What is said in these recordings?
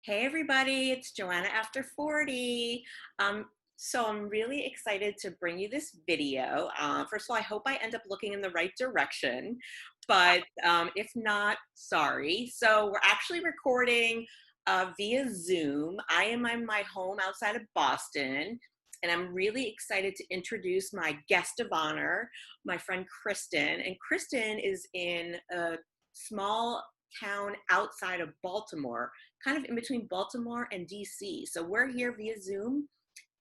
Hey everybody, it's Joanna after 40. So I'm really excited to bring you this video. First of all, I hope I end up looking in the right direction, but if not, sorry. So we're actually recording via Zoom. I am in my home outside of Boston, and I'm really excited to introduce my guest of honor, my friend Kristen. And Kristen is in a small town outside of Baltimore, kind of in between Baltimore and DC. So we're here via Zoom,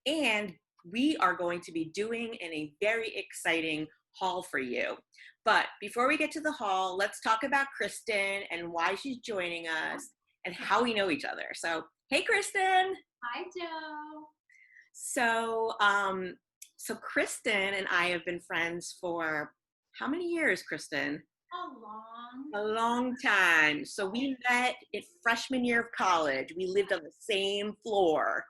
and we are going to be doing a very exciting haul for you. But before we get to the haul, let's talk about Kristen and why she's joining us and how we know each other. So, hey, Kristen. Hi, Joe. So, so Kristen and I have been friends for how many years, Kristen? A A long time. So we met in freshman year of college. We lived on the same floor.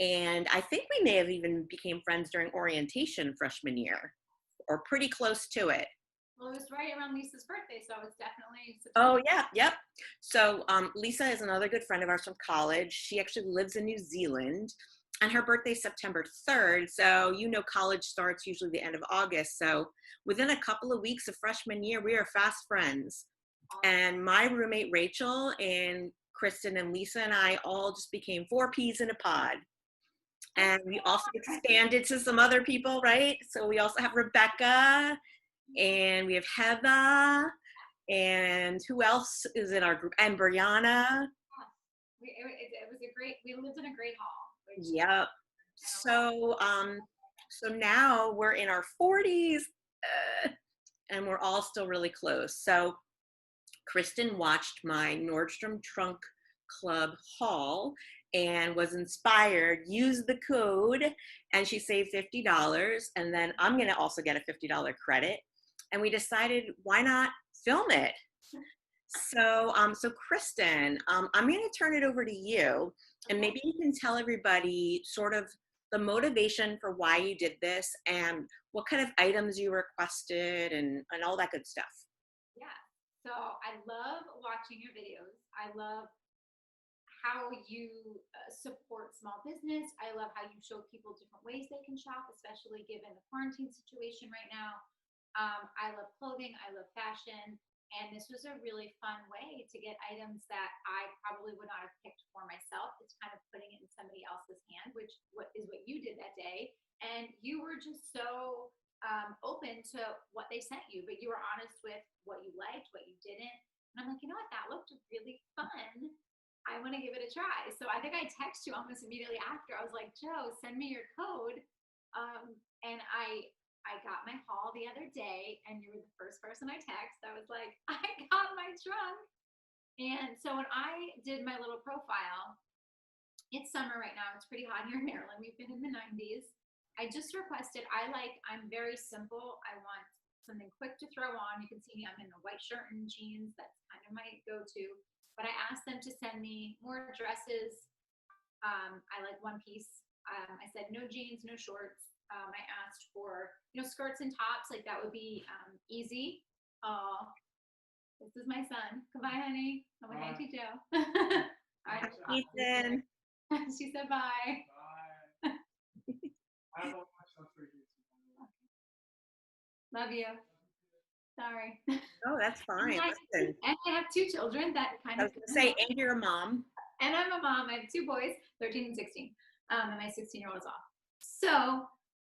And I think we may have even became friends during orientation freshman year or pretty close to it. Well, it was right around Lisa's birthday, so it's definitely Oh, September. yeah, yep. So Lisa is another good friend of ours from college. She actually lives in New Zealand, and her birthday's September 3rd. So, you know, college starts usually the end of August. So within a couple of weeks of freshman year, we are fast friends. And my roommate, Rachel, and Kristen and Lisa and I all just became four peas in a pod. And we also expanded to some other people, right? So we also have Rebecca, and we have Heather, and who else is in our group? And Brianna. It was a great. We lived in a great hall. Yep. So now we're in our 40s, and we're all still really close. So Kristen watched my Nordstrom Trunk Club haul and was inspired, used the code, and she saved $50. And then I'm going to also get a $50 credit. And we decided, why not film it? So Kristen, I'm going to turn it over to you, and maybe you can tell everybody sort of the motivation for why you did this and what kind of items you requested and all that good stuff. Yeah. So I love watching your videos. I love how you support small business. I love how you show people different ways they can shop, especially given the quarantine situation right now. I love clothing. I love fashion. And this was a really fun way to get items that I probably would not have picked for myself. It's kind of putting it in somebody else's hand, which what you did that day. And you were just so open to what they sent you, but you were honest with what you liked, what you didn't. And I'm like, you know what? That looked really fun. I want to give it a try. So I think I texted you almost immediately after. I was like, Joe, send me your code. And I got my haul the other day, and you were the first person I texted. I was like, I got my trunk. And so when I did my little profile, it's summer right now. It's pretty hot here in Maryland. We've been in the 90s. I just requested, I'm very simple. I want something quick to throw on. You can see me, I'm in a white shirt and jeans. That's kind of my go-to. But I asked them to send me more dresses. I like one piece. I said no jeans, no shorts. I asked for, skirts and tops, like that would be easy. Oh, this is my son. Goodbye, honey. I'm like, Auntie Joe. All right. Ethan. She said bye. Bye. I have all my stuff for you. Love you. Sorry. Oh, that's fine. And I have two children that kind of. I was going to say, and you're a mom. And I'm a mom. I have two boys, 13 and 16. And my 16-year-old is off. So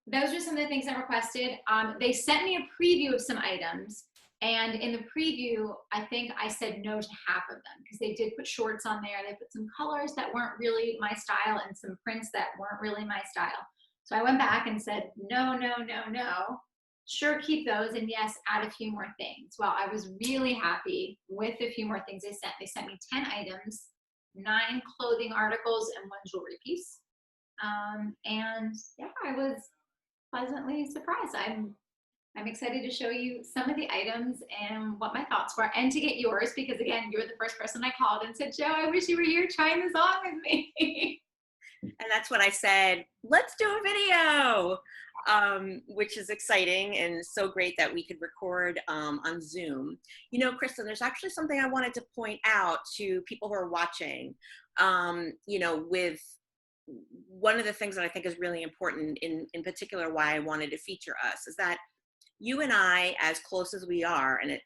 those are some of the things I requested. They sent me a preview of some items. And in the preview, I think I said no to half of them because they did put shorts on there. They put some colors that weren't really my style and some prints that weren't really my style. So I went back and said, no, no, no, no. Sure, keep those. And yes, add a few more things. Well, I was really happy with a few more things they sent. They sent me 10 items, 9 clothing articles, and 1 jewelry piece. And yeah, I was pleasantly surprised. I'm excited to show you some of the items and what my thoughts were, and to get yours because again, you were the first person I called and said, Joe, I wish you were here trying this on with me. And that's what I said, let's do a video, which is exciting and so great that we could record on Zoom. You know, Kristen, there's actually something I wanted to point out to people who are watching. you know, with one of the things that I think is really important in particular why I wanted to feature us is that you and I, as close as we are, and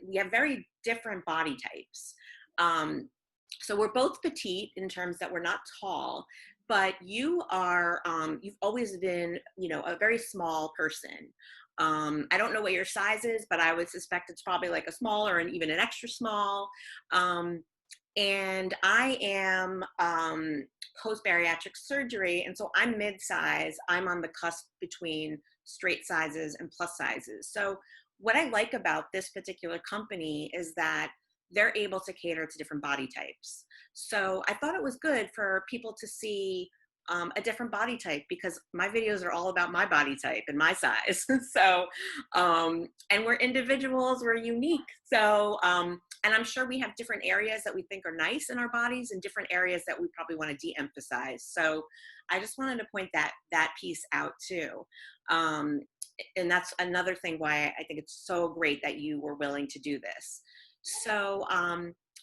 we have very different body types. So we're both petite in terms that we're not tall, but you are, you've always been, you know, a very small person. I don't know what your size is, but I would suspect it's probably like a small or even an extra small. Um, and I am post-bariatric surgery, and so I'm mid-size. I'm on the cusp between straight sizes and plus sizes. So what I like about this particular company is that they're able to cater to different body types. So I thought it was good for people to see a different body type, because my videos are all about my body type and my size. So, and we're individuals, we're unique. So, and I'm sure we have different areas that we think are nice in our bodies and different areas that we probably want to de-emphasize. So I just wanted to point that piece out too. And that's another thing why I think it's so great that you were willing to do this. So,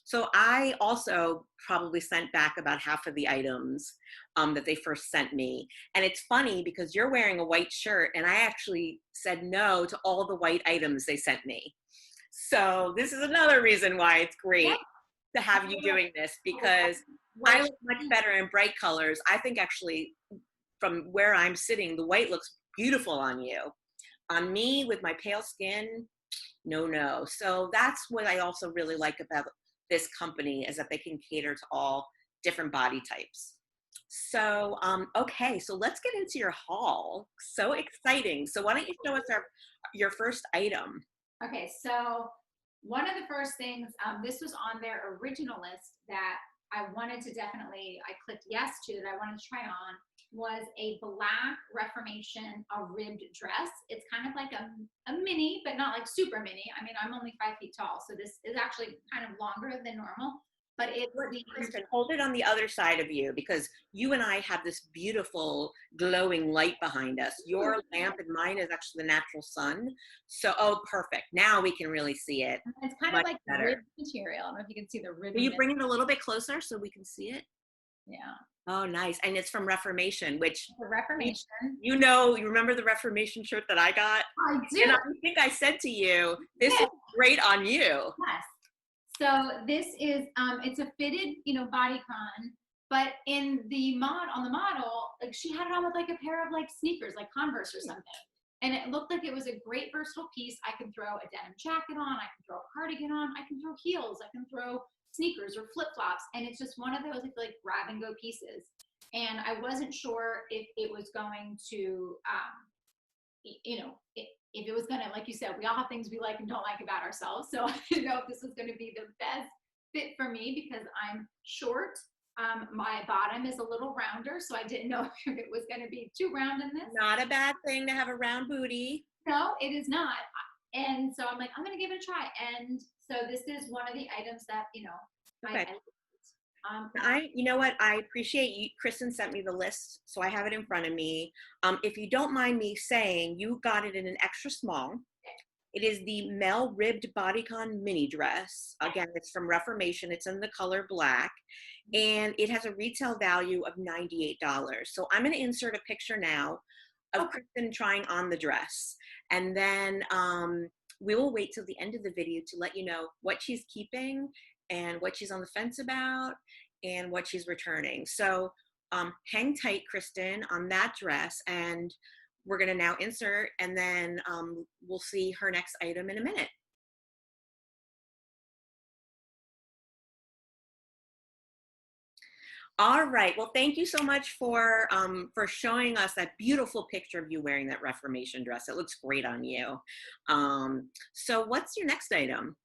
so I also probably sent back about half of the items that they first sent me. And it's funny because you're wearing a white shirt and I actually said no to all the white items they sent me. So this is another reason why it's great to have you doing this, because I look much better in bright colors. I think actually from where I'm sitting, the white looks beautiful on you. On me with my pale skin, no. So that's what I also really like about this company, is that they can cater to all different body types. So, okay, so let's get into your haul. So exciting. So why don't you show us your first item? Okay, so one of the first things, this was on their original list that I wanted to definitely, I clicked yes to, that I wanted to try on, was a black Reformation, a ribbed dress. It's kind of like a mini, but not like super mini. I mean, I'm only 5 feet tall, so this is actually kind of longer than normal. But it's Kristen, hold it on the other side of you, because you and I have this beautiful glowing light behind us. Your lamp and mine is actually the natural sun. So, oh, perfect. Now we can really see it. It's kind of like ribbed material. I don't know if you can see the ribbon. Will you bring it a little bit closer so we can see it? Yeah. Oh, nice. And it's from Reformation, which the Reformation. You know, you remember the Reformation shirt that I got? I do. And I think I said to you, this is great on you. Yes. So this is, it's a fitted, you know, bodycon, but in the on the model, like she had it on with like a pair of like sneakers, like Converse or something. And it looked like it was a great versatile piece. I can throw a denim jacket on, I can throw a cardigan on, I can throw heels, I can throw sneakers or flip-flops. And it's just one of those like grab and go pieces. And I wasn't sure if it was going to, you know, if it was gonna, like you said, we all have things we like and don't like about ourselves. So I didn't know if this was gonna be the best fit for me because I'm short. My bottom is a little rounder, so I didn't know if it was gonna be too round in this. Not a bad thing to have a round booty. No, it is not. And so I'm like, I'm gonna give it a try. And so this is one of the items that, you know, okay. You know what? I appreciate you. Kristen sent me the list, so I have it in front of me. If you don't mind me saying, you got it in an extra small. It is the Mel Ribbed Bodycon mini dress. Again, it's from Reformation. It's in the color black, and it has a retail value of $98. So I'm going to insert a picture now of Kristen trying on the dress, and then we will wait till the end of the video to let you know what she's keeping and what she's on the fence about and what she's returning. So hang tight, Kristen, on that dress, and we're gonna now insert, and then we'll see her next item in a minute. All right, well, thank you so much for showing us that beautiful picture of you wearing that Reformation dress. It looks great on you. So what's your next item?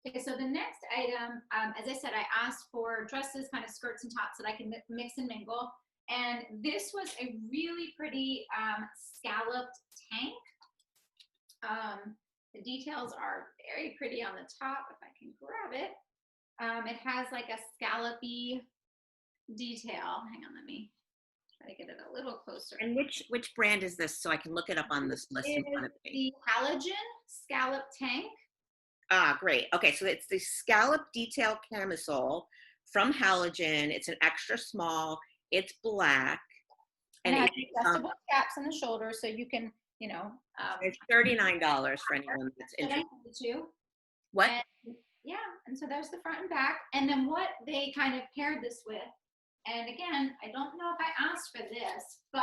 Okay, so the next item, as I said, I asked for dresses, kind of skirts and tops that I can mix and mingle. And this was a really pretty scalloped tank. The details are very pretty on the top, if I can grab it. It has like a scallopy detail. Hang on, let me try to get it a little closer. And which brand is this, so I can look it up on this list in front of me? The Halogen Scallop Tank. Ah, great. Okay, so it's the scallop detail camisole from Halogen. It's an extra small. It's black. And And it has it, adjustable straps on the shoulder, so you can, it's $39 for anyone that's interested. too. What? And yeah, and so there's the front and back. And then what they kind of paired this with, and again, I don't know if I asked for this, but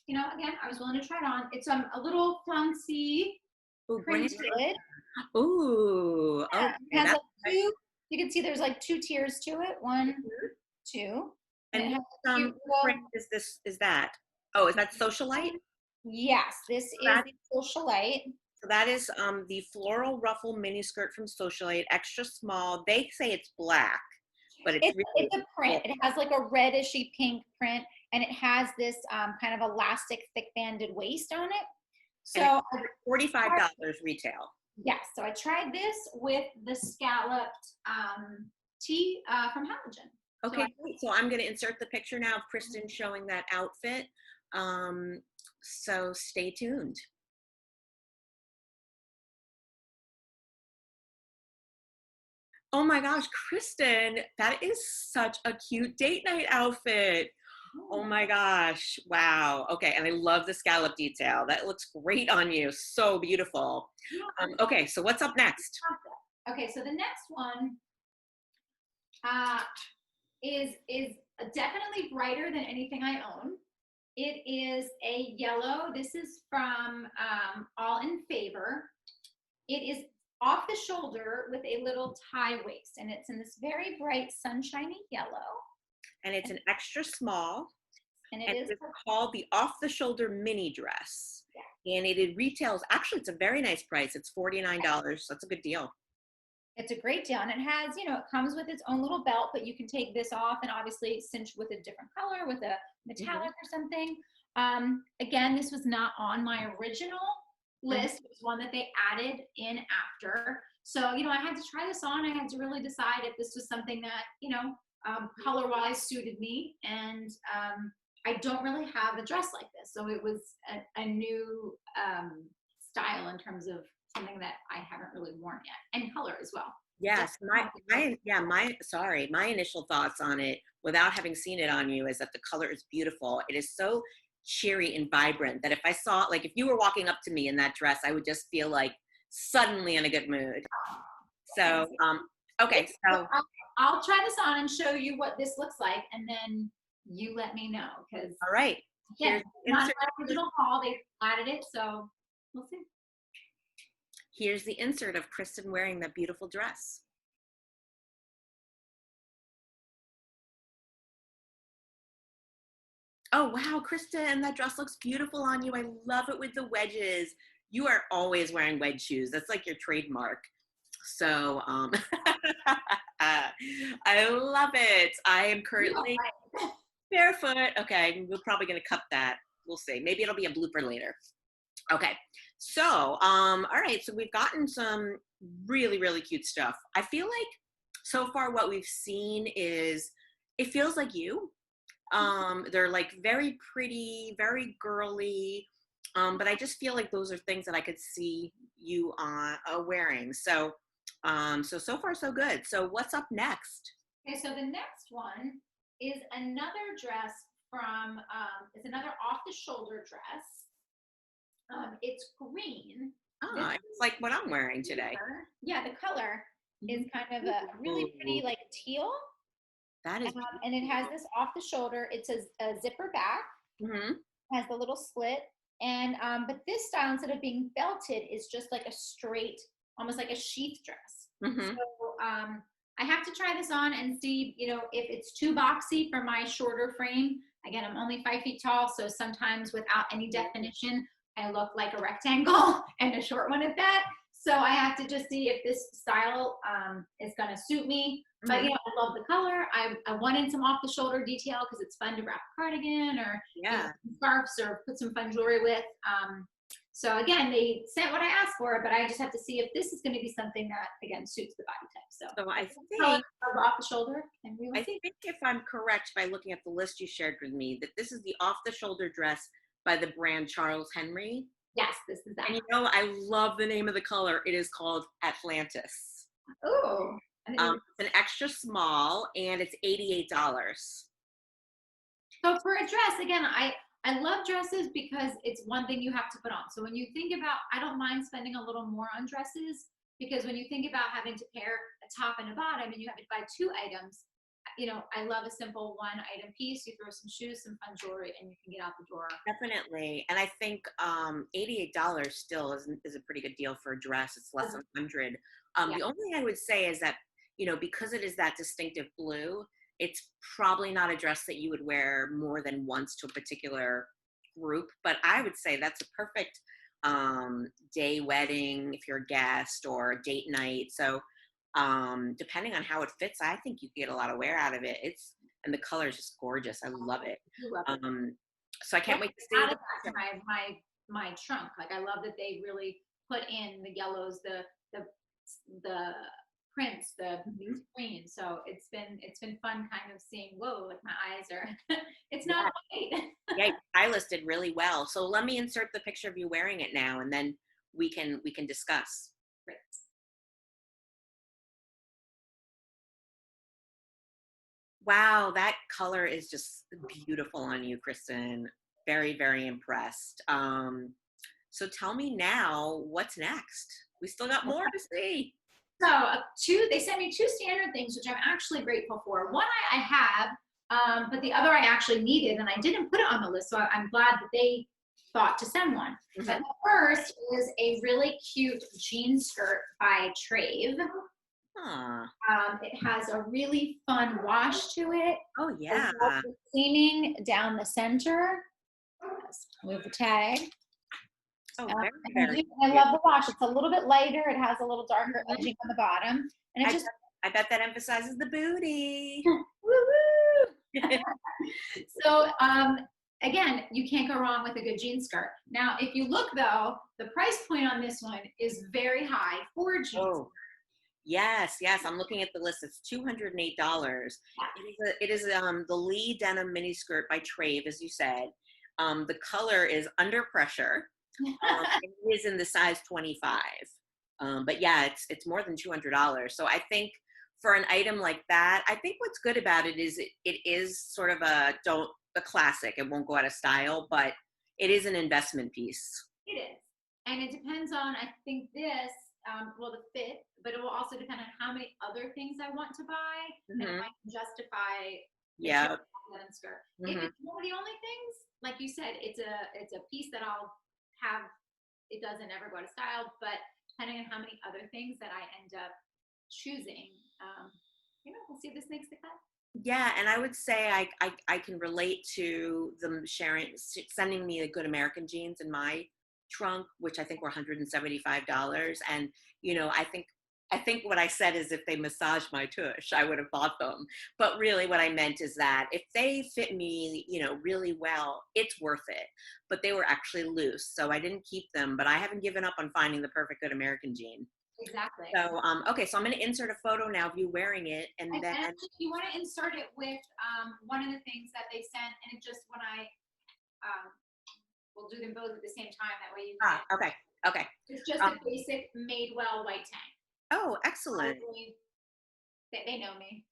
again, I was willing to try it on. It's a little flouncy Ooh, printed. Ooh, Yeah, okay. it has like two. You can see there's like two tiers to it. One, two. And it has what a cute little- print is this? Is that? Oh, is that Socialite? Yes, this is the Socialite. So that is the floral ruffle mini skirt from Socialite, extra small. They say it's black, but it's really a print. It has like a reddishy pink print, and it has this kind of elastic, thick banded waist on it. So $45 retail. Yes. So I tried this with the scalloped tee from Halogen. Okay, great. So I'm going to insert the picture now of Kristen showing that outfit. So stay tuned. Oh my gosh, Kristen, that is such a cute date night outfit. Oh my gosh. Wow. Okay. And I love the scallop detail. That looks great on you. So beautiful. Okay. So what's up next? Okay. So the next one is definitely brighter than anything I own. It is a yellow. This is from All in Favor. It is off the shoulder with a little tie waist, and it's in this very bright sunshiny yellow. And it's an extra small. And it's called the off the shoulder mini dress. Yeah. And it retails, actually it's a very nice price. It's $49. That's a good deal. It's a great deal. And it has, it comes with its own little belt, but you can take this off and obviously cinch with a different color, with a metallic or something. Again, this was not on my original list. It was one that they added in after. So, I had to try this on. I had to really decide if this was something that, color-wise suited me. And I don't really have a dress like this. So it was a new style in terms of something that I haven't really worn yet, and color as well. Yes, my initial thoughts on it, without having seen it on you, is that the color is beautiful. It is so cheery and vibrant that if I saw, like, if you were walking up to me in that dress, I would just feel like suddenly in a good mood. So, okay, so I'll try this on and show you what this looks like, and then you let me know. Because all right, here's not my original haul. They added it, so we'll see. Here's the insert of Kristen wearing that beautiful dress. Oh, wow, Kristen, that dress looks beautiful on you. I love it with the wedges. You are always wearing wedge shoes. That's like your trademark. So I love it. I am currently barefoot. Okay, we're probably going to cut that. We'll see. Maybe it'll be a blooper later. Okay, so, all right, so we've gotten some really, really cute stuff. I feel like so far what we've seen is, it feels like you. They're like very pretty, very girly, but I just feel like those are things that I could see you wearing. So, so far so good. So what's up next? Okay, so the next one is another dress from, it's another off-the-shoulder dress. It's green. It's like what I'm wearing today. Yeah, the color is kind of a really pretty, like, teal. That is and it has this off the shoulder. It's a zipper back. Has the little slit. And but this style, instead of being belted, is just like a straight, almost like a sheath dress. So I have to try this on and see, if it's too boxy for my shorter frame. Again, I'm only 5 feet tall, so sometimes without any definition, I look like a rectangle, and a short one at that. So I have to just see if this style is going to suit me. But I love the color. I wanted some off the shoulder detail because it's fun to wrap a cardigan or scarves or put some fun jewelry with. So again, they sent what I asked for, but I just have to see if this is going to be something that, again, suits the body type. So I think off the shoulder, and we will I think if I'm correct by looking at the list you shared with me, that this is the off the shoulder dress by the brand Charles Henry. Yes, this is that. And I love the name of the color. It is called Atlantis. Oh. And then It's an extra small and it's $88. so for a dress, again, I love dresses because it's one thing you have to put on. So when you think about, I don't mind spending a little more on dresses because when you think about having to pair a top and a bottom and you have to buy two items, I love a simple one item piece. You throw some shoes, some fun jewelry, and you can get out the door. Definitely. And I think $88 still is a pretty good deal for a dress. It's less than 100. Yeah. The only thing I would say is that, because it is that distinctive blue, it's probably not a dress that you would wear more than once to a particular group. But I would say that's a perfect day wedding if you're a guest or a date night. So depending on how it fits, I think you get a lot of wear out of it. And the color is just gorgeous. I love it. I love it. So I can't wait to see Added the that to my trunk. Like I love that they really put in the yellows, the prints, the Mhm. green. So it's been fun kind of seeing, whoa, like my eyes are it's Yeah, not white. yeah, your stylist did really well. So let me insert the picture of you wearing it now, and then we can discuss. Great. Wow, that color is just beautiful on you, Kristen. Very, very impressed. So tell me now, what's next? We still got more to see. So they sent me two standard things, which I'm actually grateful for. One I have, but the other I actually needed, and I didn't put it on the list. So I'm glad that they thought to send one. But Mhm. the first is a really cute jean skirt by Trave. Huh. It has a really fun wash to it. Oh There's yeah. also seaming down the center. Let's move the tag. Oh, Um, very, and very I cute. love the wash. It's a little bit lighter. It has a little darker Mhm. edging on the bottom, and it I just bet, I bet that emphasizes the booty. woo woo. So again, you can't go wrong with a good jean skirt. Now, if you look though, the price point on this one is very high for jeans. Oh, yes, yes. I'm looking at the list. It's $208. It is the Lee denim mini skirt by Trave, as you said. The color is Under Pressure. It is in the size 25. But yeah, it's more than $200. So I think for an item like that, I think what's good about it is it is sort of a classic. It won't go out of style, but it is an investment piece. It is. And it depends on, I think this, well, the fit, but it will also depend on how many other things I want to buy and if Hmm. I can justify the Yeah. denim skirt. If Hmm. it's one of the only things, like you said, it's a piece that I'll have. It doesn't ever go out of style, but depending on how many other things that I end up choosing, we'll see if this makes the cut. Yeah, and I would say I can relate to them sending me the Good American jeans in my trunk, which I think were $175. And I think what I said is if they massaged my tush, I would have bought them. But really, what I meant is that if they fit me, really well, it's worth it. But they were actually loose, so I didn't keep them. But I haven't given up on finding the perfect Good American jean. Exactly. So, okay, so I'm going to insert a photo now of you wearing it, and And then actually, if you want to insert it with one of the things that they sent, and it just when I we'll do them both at the same time. That way you can. okay, okay. It's just Um, a basic Madewell white tank. oh, excellent. Probably, they know me.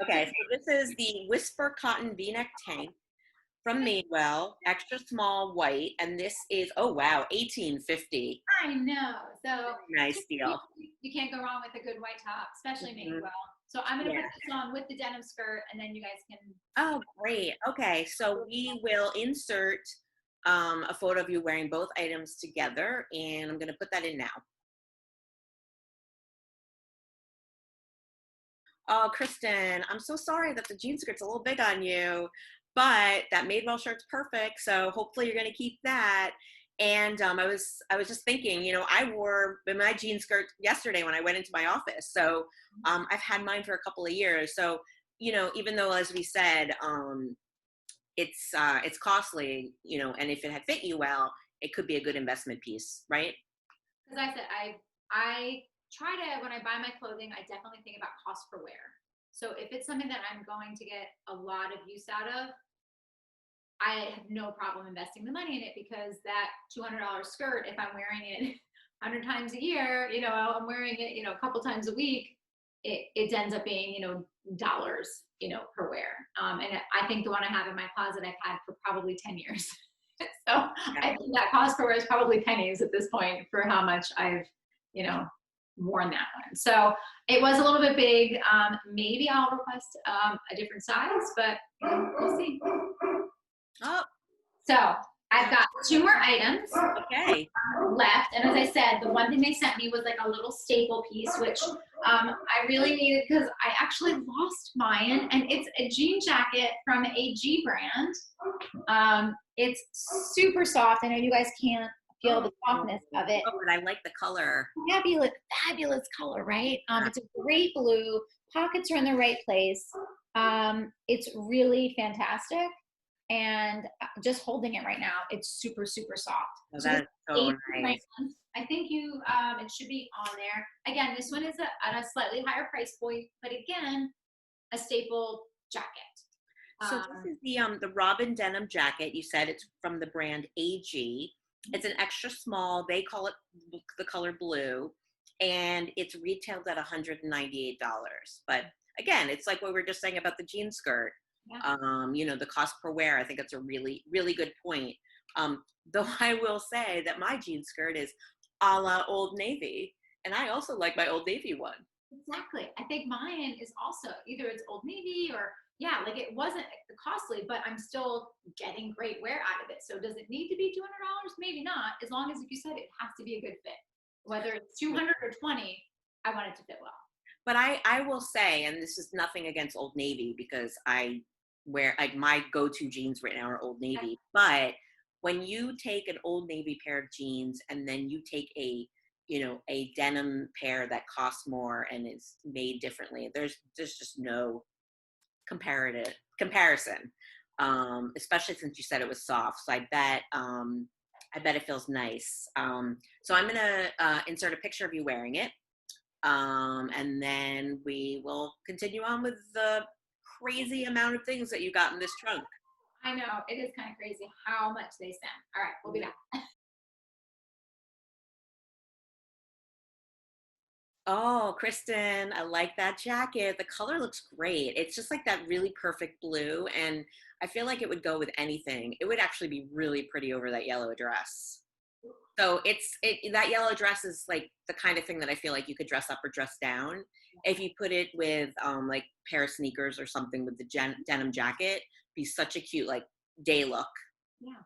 Okay, so this is the Whisper Cotton V-neck tank from Madewell, extra small white, and this is, oh wow, 1850. I know. So Nice deal. you can't go wrong with a good white top, especially Mhm. Madewell. So I'm gonna Yeah. put this on with the denim skirt, and then you guys can. Oh, great. Okay, so we will insert a photo of you wearing both items together, and I'm going to put that in now. Oh, Kristen, I'm so sorry that the jean skirt's a little big on you, but that Madewell shirt's perfect. So hopefully you're going to keep that. And I was just thinking, I wore my jean skirt yesterday when I went into my office. So I've had mine for a couple of years. So even though, as we said, it's costly, and if it had fit you well, it could be a good investment piece, right? Because I said I try to when I buy my clothing, I definitely think about cost per wear. So if it's something that I'm going to get a lot of use out of, I have no problem investing the money in it because that $200 skirt, if I'm wearing it 100 times a year, I'm wearing it, a couple times a week. it ends up being, dollars, per wear. And I think the one I have in my closet I've had for probably 10 years. So Yeah. I think that cost per wear is probably pennies at this point for how much I've, you know, worn that one. So it was a little bit big. Maybe I'll request a different size, but we'll see. Oh, So I've got two more items okay. left. And as I said, the one thing they sent me was like a little staple piece, which I really needed because I actually lost mine. And it's a jean jacket from a G brand. It's super soft. I know you guys can't feel the softness of it. Oh, and I like the color. Fabulous, fabulous color, right? It's a great blue. Pockets are in the right place. It's really fantastic. And just holding it right now, it's super, super soft. Oh, So that is so nice. I think it should be on there. Again, this one is at a slightly higher price point, but again, a staple jacket. So this is the Robin denim jacket. You said it's from the brand AG. It's an extra small. They call it the color blue, and it's retailed at $198. But again, it's like what we were just saying about the jean skirt. Yeah. The cost per wear. I think that's a really, really good point. Though I will say that my jean skirt is a la Old Navy, and I also like my Old Navy one. Exactly. I think mine is also either it's Old Navy or yeah, like it wasn't costly, but I'm still getting great wear out of it. So does it need to be $200? Maybe not. As long as, like you said, it has to be a good fit. Whether it's 200 or 20, I want it to fit well. But I will say, and this is nothing against Old Navy because I wear like my go-to jeans right now are Old Navy. But when you take an Old Navy pair of jeans and then you take a denim pair that costs more and is made differently, there's just no comparison. Especially since you said it was soft. So I bet it feels nice. So I'm gonna insert a picture of you wearing it. And then we will continue on with the crazy amount of things that you got in this trunk. I know, it is kind of crazy how much they sent. All right, we'll be back. Oh, Kristen, I like that jacket. The color looks great. It's just like that really perfect blue. And I feel like it would go with anything. It would actually be really pretty over that yellow dress. So that yellow dress is like the kind of thing that I feel like you could dress up or dress down. If you put it with like a pair of sneakers or something with the denim jacket, be such a cute like day look. Yeah.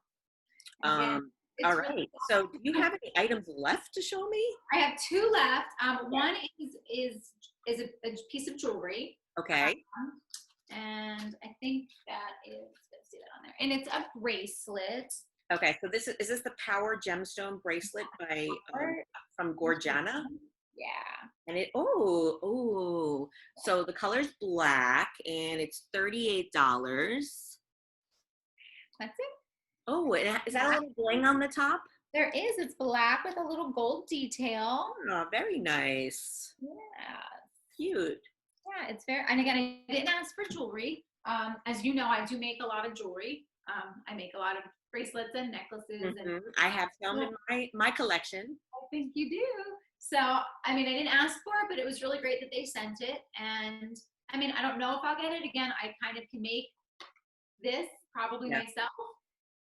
Um, all right. So do you have any items left to show me? I have two left. One is a piece of jewelry. Okay. And I think that is, let's see that on there. And it's a bracelet. Okay, so is this the Power Gemstone bracelet by from Gorgiana? Yeah. And so the color's black and it's $38. That's it. Oh, is that a little bling on the top? There is. It's black with a little gold detail. Oh, very nice. Yeah. Cute. Yeah, it's very, and again, I didn't ask for jewelry. As you know, I do make a lot of jewelry. I make a lot of bracelets and necklaces. And I have some in my collection. I think you do. So, I mean, I didn't ask for it, but it was really great that they sent it. And I mean, I don't know if I'll get it again. I kind of can make this probably myself.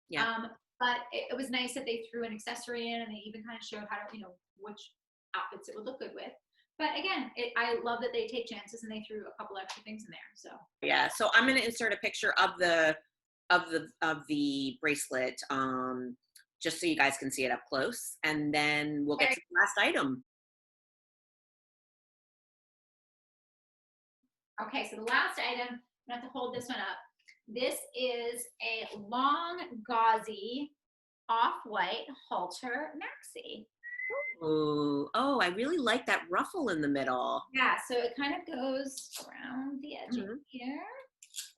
Yeah. But it was nice that they threw an accessory in and they even kind of showed how to, which outfits it would look good with. But again, I love that they take chances and they threw a couple extra things in there. So yeah, so I'm gonna insert a picture of the bracelet, just so you guys can see it up close, and then we'll get to the last item. Okay, so the last item, I'm gonna have to hold this one up. This is a long, gauzy, off-white halter maxi. Ooh, oh, I really like that ruffle in the middle. Yeah, so it kind of goes around the edge here.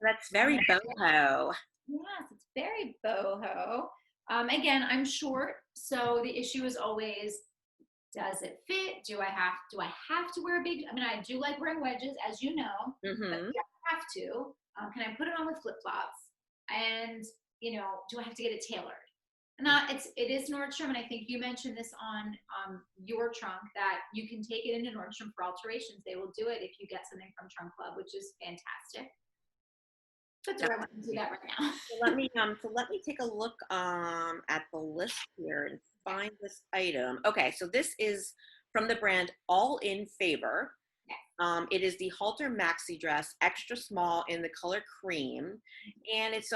That's very boho. Yes, it's very boho. Again, I'm short, so the issue is always, does it fit? Do I have to wear a big? I mean, I do like wearing wedges, as you know, but I have to. Can I put it on with flip flops? And do I have to get it tailored? And it is Nordstrom, and I think you mentioned this on your trunk that you can take it into Nordstrom for alterations. They will do it if you get something from Trunk Club, which is fantastic. But do I want to do that right now? So let me take a look at the list here and find this item. Okay, so this is from the brand All in Favor. It is the halter maxi dress, extra small in the color cream, and it's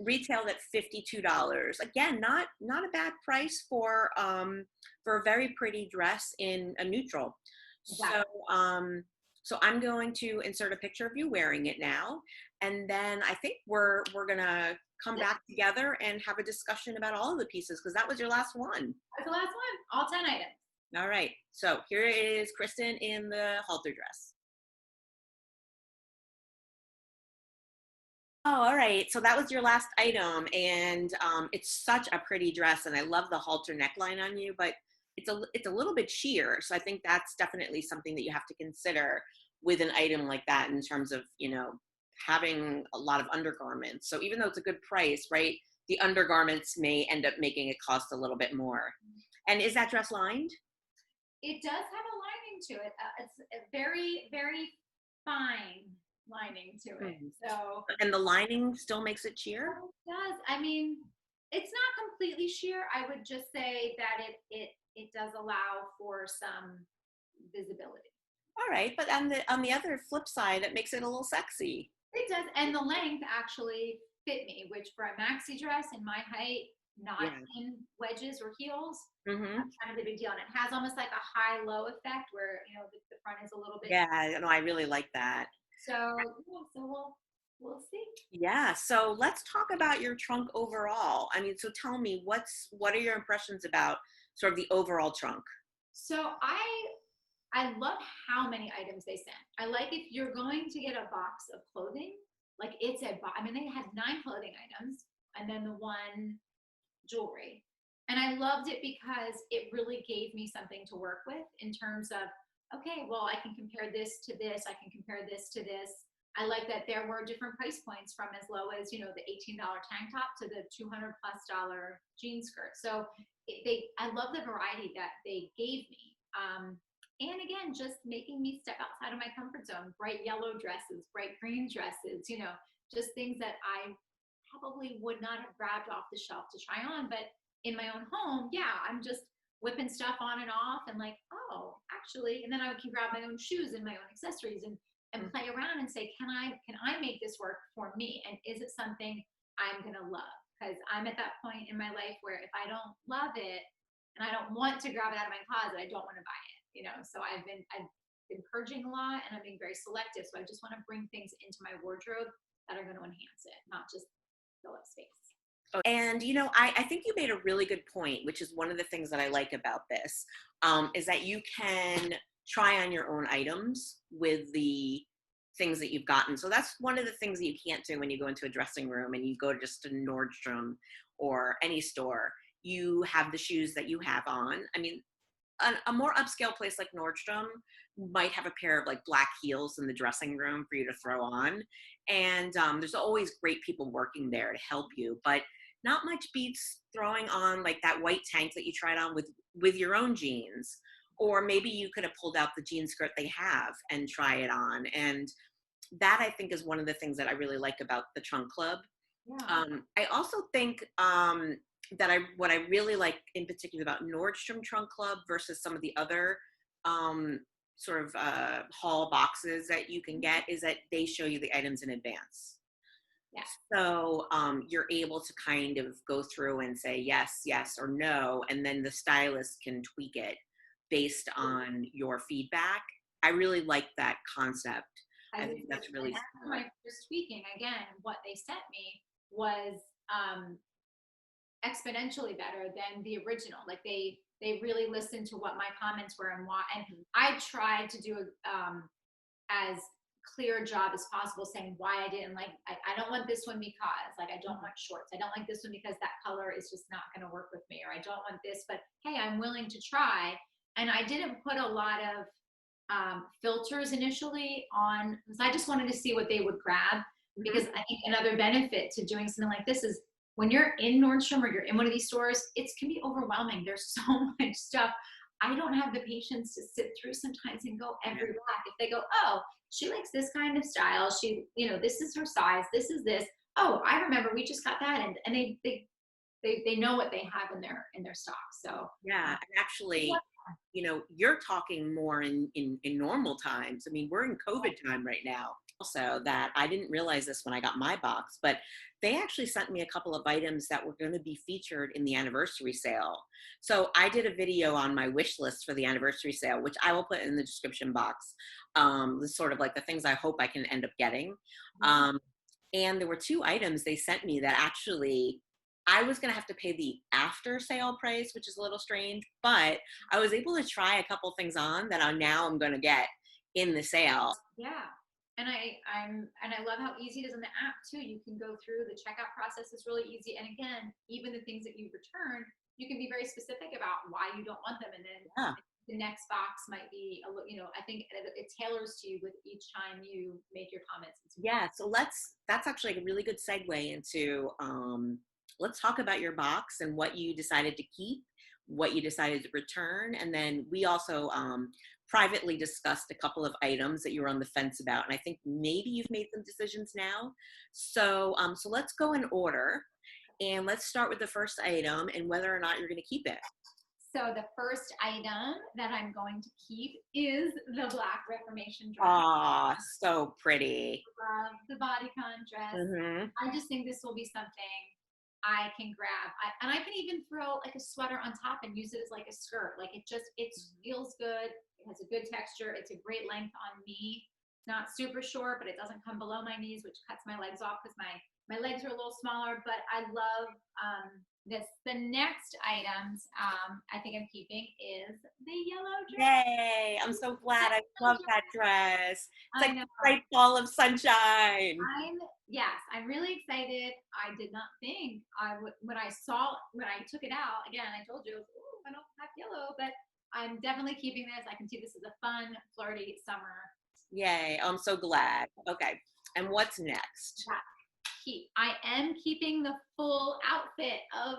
retailed at $52. Again, not a bad price for a very pretty dress in a neutral. Exactly. So I'm going to insert a picture of you wearing it now, and then I think we're gonna come back together and have a discussion about all of the pieces because that was your last one. That's the last one. All 10 items. All right. So here is Kristen in the halter dress. Oh, all right. So that was your last item, and it's such a pretty dress, and I love the halter neckline on you, but it's a little bit sheer. So I think that's definitely something that you have to consider with an item like that in terms of having a lot of undergarments. So even though it's a good price, right, the undergarments may end up making it cost a little bit more. And is that dress lined? It does have a lining to it. It's a very, very fine lining to it. So, and the lining still makes it sheer? It does. I mean, it's not completely sheer. I would just say that it does allow for some visibility. All right, but on the other flip side, it makes it a little sexy. It does, and the length actually fit me, which for a maxi dress in my height, not in wedges or heels, that's kind of a big deal. And it has almost like a high-low effect where the front is a little bit. Yeah, no, I really like that. So yeah, so we'll see. Yeah, so let's talk about your trunk overall. I mean, so tell me what are your impressions about sort of the overall trunk? So I love how many items they sent. I like if you're going to get a box of clothing, like it's I mean, they had 9 clothing items and then the one jewelry. And I loved it because it really gave me something to work with in terms of, okay, well, I can compare this to this. I can compare this to this. I like that there were different price points from as low as, the $18 tank top to the $200+ jean skirt. So I love the variety that they gave me. And again, just making me step outside of my comfort zone. Bright yellow dresses, bright green dresses, just things that I probably would not have grabbed off the shelf to try on. But in my own home, yeah, I'm just whipping stuff on and off and like, oh, actually, and then I can grab my own shoes and my own accessories and play around and say, can I make this work for me? And is it something I'm gonna love? Because I'm at that point in my life where if I don't love it and I don't want to grab it out of my closet, I don't want to buy it. So I've been purging a lot and I'm being very selective. So I just want to bring things into my wardrobe that are going to enhance it, not just fill up space. And I think you made a really good point, which is one of the things that I like about this, is that you can try on your own items with the things that you've gotten. So that's one of the things that you can't do when you go into a dressing room and you go to just a Nordstrom or any store. You have the shoes that you have on. I mean, a more upscale place like Nordstrom might have a pair of like black heels in the dressing room for you to throw on. And there's always great people working there to help you, but not much beats throwing on like that white tank that you tried on with your own jeans. Or maybe you could have pulled out the jean skirt they have and try it on. And that I think is one of the things that I really like about the Trunk Club. Yeah. I also think what I really like in particular about Nordstrom Trunk Club versus some of the other sort of haul boxes that you can get is that they show you the items in advance. Yeah. So you're able to kind of go through and say yes, yes, or no, and then the stylist can tweak it based on your feedback. I really like that concept. I think that's really after my first tweaking, again, what they sent me was exponentially better than the original. Like they really listened to what my comments were and why. And I tried to do as clear a job as possible saying why I didn't like. I don't want this one because like I don't want shorts. I don't like this one because that color is just not going to work with me. Or I don't want this, but hey, I'm willing to try. And I didn't put a lot of filters initially on because I just wanted to see what they would grab. Because I think another benefit to doing something like this is when you're in Nordstrom or you're in one of these stores, it can be overwhelming. There's so much stuff. I don't have the patience to sit through sometimes and go every Yeah. rack. If they go, oh, she likes this kind of style. She, this is her size. This is this. Oh, I remember we just got that, and they know what they have in their stock. So Yeah, uh, and actually, you're talking more in normal times. I mean, we're in COVID time right now. Also, that I didn't realize this when I got my box, but they actually sent me a couple of items that were going to be featured in the anniversary sale. So I did a video on my wish list for the anniversary sale, which I will put in the description box. This sort of like the things I hope I can end up getting. yeah. Um, and there were two items they sent me that actually I was going to have to pay the after sale price, which is a little strange, but I was able to try a couple things on that I'm going to get in the sale. Yeah. And I love how easy it is in the app too. You can go through the checkout process is really easy. And again, even the things that you return, you can be very specific about why you don't want them. And then Yeah. the next box might be I think it tailors to you with each time you make your comments. Yeah. So that's actually a really good segue into, let's talk about your box and what you decided to keep, what you decided to return. And then we also, privately discussed a couple of items that you were on the fence about. And I think maybe you've made some decisions now. So let's go in order and let's start with the first item and whether or not you're going to keep it. So the first item that I'm going to keep is the Black Reformation dress. Ah, so pretty. Love the bodycon dress. Mm-hmm. I just think this will be something I can grab. And I can even throw like a sweater on top and use it as like a skirt. Like it feels good. It has a good texture. It's a great length on me. Not super short, but it doesn't come below my knees, which cuts my legs off because my legs are a little smaller. But I love this. The next items I think I'm keeping is the yellow dress. Yay! I'm so glad. I love that dress. It's I like know. a bright ball of sunshine. Yes, I'm really excited. I did not think I would when I took it out. Again, I told you, "Ooh, I don't have yellow," but I'm definitely keeping this. I can see this as a fun, flirty summer. Yay! I'm so glad. Okay, and what's next? Yeah, I am keeping the full outfit of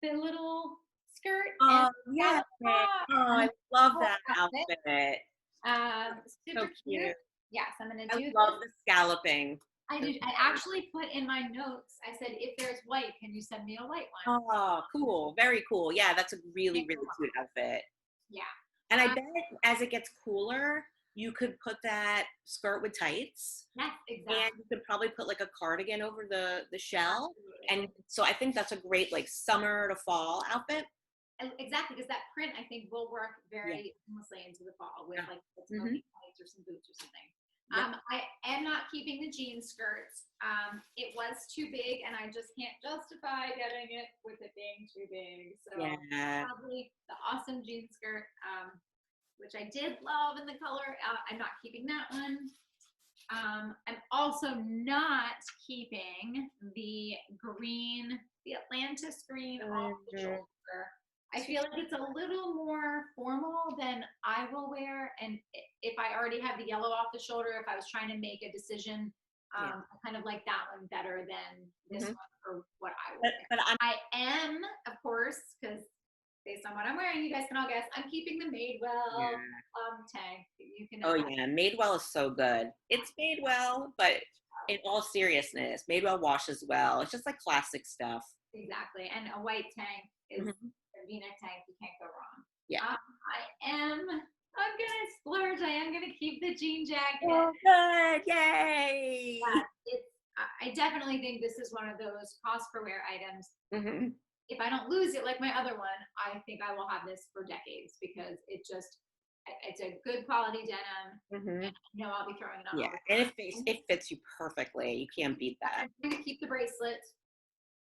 the little skirt and Oh, yeah. scallop Oh, top. I love Full that outfit. outfit. So Super cute. cute. Yes, I'm gonna I do this. love the scalloping. I did. I actually put in my notes. I said, if there's white, can you send me a white one? Oh, cool. Very cool. Yeah, that's a really, really cute outfit. Yeah. And I Um, bet as it gets cooler, you could put that skirt with tights. yes, And exactly. you could probably put like a cardigan over the shell. Absolutely. And so I think that's a great like summer to fall outfit. Exactly, because that print I think will work Yeah. very seamlessly into the fall with Yeah. like some Hmm. smoking tights or some boots or something. Yep. I am not keeping the jean skirts. It was too big, and I just can't justify getting it with it being too big. So Yeah. probably the awesome jean skirt, which I did love in the color. I'm not keeping that one. I'm also not keeping the Atlantis green off the Mhm. shoulder. I feel like it's a little more formal than I will wear. And if I already have the yellow off the shoulder, if I was trying to make a decision, Yeah. I kind of like that one better than this Hmm. one for what I will wear. But I'm. I am, of course, because based on what I'm wearing, you guys can all guess, I'm keeping the Madewell Yeah. tag. You can Oh imagine. yeah, Madewell is so good. It's Madewell, but in all seriousness, Madewell washes well. It's just like classic stuff. Exactly. And a white tank is Hmm. a V-neck tank. You can't go wrong. Yeah. I'm going to splurge. I am going to keep the jean jacket. Oh, good. Yay. I definitely think this is one of those cost per wear items. Hmm. If I don't lose it like my other one, I think I will have this for decades because it's a good quality denim. Hmm. And, I'll be throwing it on Yeah, all the and time. it fits you perfectly. You can't beat that. I'm going to keep the bracelet.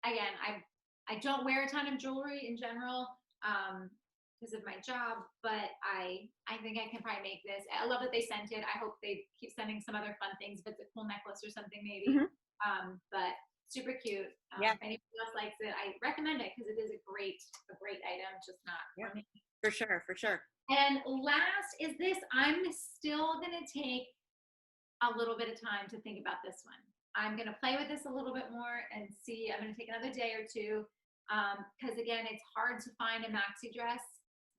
Again, I don't wear a ton of jewelry in general because of my job, but I think I can probably make this. I love that they sent it. I hope they keep sending some other fun things. If it's a cool necklace or something, maybe. Hmm. But super cute. Yeah, If anybody else likes it, I recommend it because it is a great item. Just not yeah, for me. for sure, for sure. And last is this. I'm still gonna take a little bit of time to think about this one. I'm going to play with this a little bit more and see. I'm going to take another day or two because, again, it's hard to find a maxi dress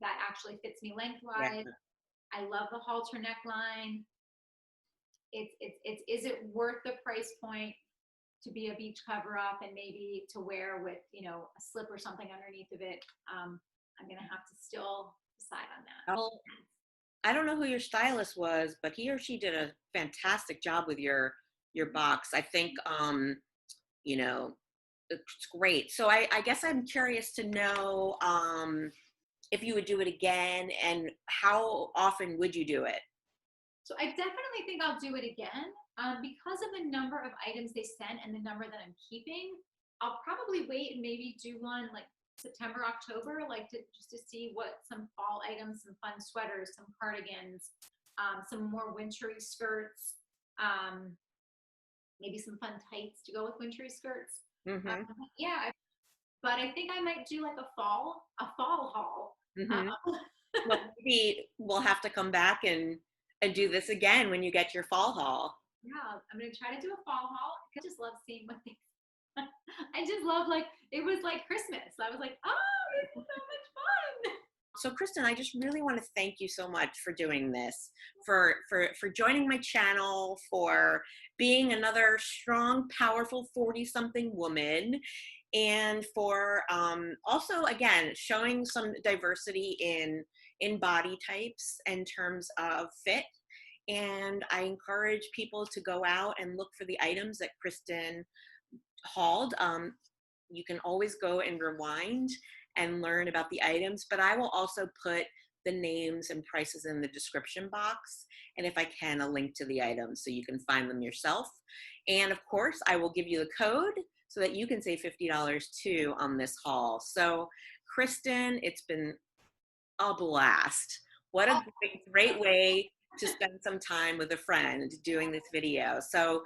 that actually fits me Yeah. lengthwise. I love the halter neckline. Is it worth the price point to be a beach cover up and maybe to wear with, a slip or something underneath of it? I'm going to have to still decide on that. Well, I don't know who your stylist was, but he or she did a fantastic job with your box. I think you know, it's great. So I guess I'm curious to know if you would do it again and how often would you do it? So I definitely think I'll do it again. Because of the number of items they sent and the number that I'm keeping, I'll probably wait and maybe do one like September, October, like just to see what some fall items, some fun sweaters, some cardigans, some more wintry skirts, um, maybe some fun tights to go with wintry skirts. Mm-hmm. Yeah, but I think I might do like a fall haul. Mm-hmm. Well, maybe we'll have to come back and do this again when you get your fall haul. Yeah, I'm gonna try to do a fall haul. I just love seeing what they. I just love like it was like Christmas. I was like, oh, this is so much fun. So Kristen, I just really want to thank you so much for doing this, for joining my channel, for being another strong, powerful 40-something woman, and for also again showing some diversity in body types in terms of fit. And I encourage people to go out and look for the items that Kristen hauled. You can always go and rewind and learn about the items, but I will also put the names and prices in the description box. And if I can, a link to the items so you can find them yourself. And of course, I will give you the code so that you can save $50 too on this haul. So Kristen, it's been a blast. What a great way to spend some time with a friend doing this video. So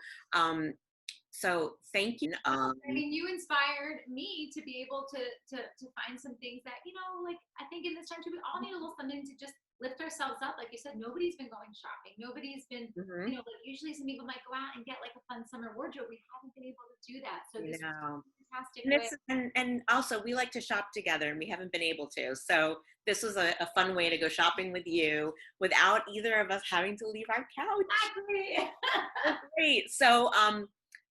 thank you. I mean, you inspired me to be able to find some things that like I think in this time too, we all need a little something to just lift ourselves up. Like you said, nobody's been going shopping. Nobody's been, Mhm. like usually some people might go out and get like a fun summer wardrobe. We haven't been able to do that. So this was No. a fantastic And way. it's and also we like to shop together and we haven't been able to. So this was a fun way to go shopping with you without either of us having to leave our couch. Exactly. Oh, great. So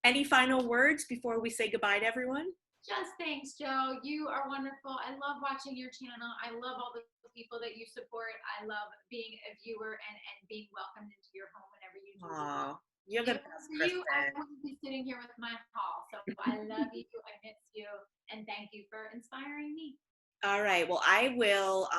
any final words before we say goodbye to everyone? Just thanks, Joe. You are wonderful. I love watching your channel. I love all the people that you support. I love being a viewer and being welcomed into your home whenever you do. Oh, you're If the it was best, for you, I Kristen. wouldn't be sitting here with my haul. So I love you. I miss you. And thank you for inspiring me. All right. Well, I will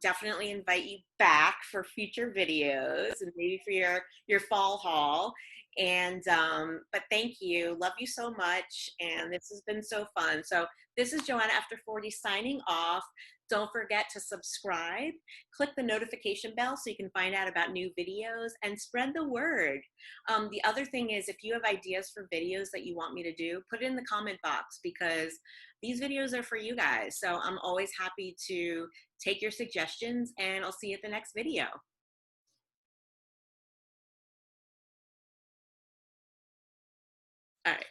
definitely invite you back for future videos and maybe for your fall haul. And but thank you. Love you so much. And this has been so fun. So this is Joanna After 40 signing off. Don't forget to subscribe. Click the notification bell so you can find out about new videos and spread the word. The other thing is if you have ideas for videos that you want me to do, put it in the comment box because these videos are for you guys. So I'm always happy to take your suggestions and I'll see you at the next video. All right.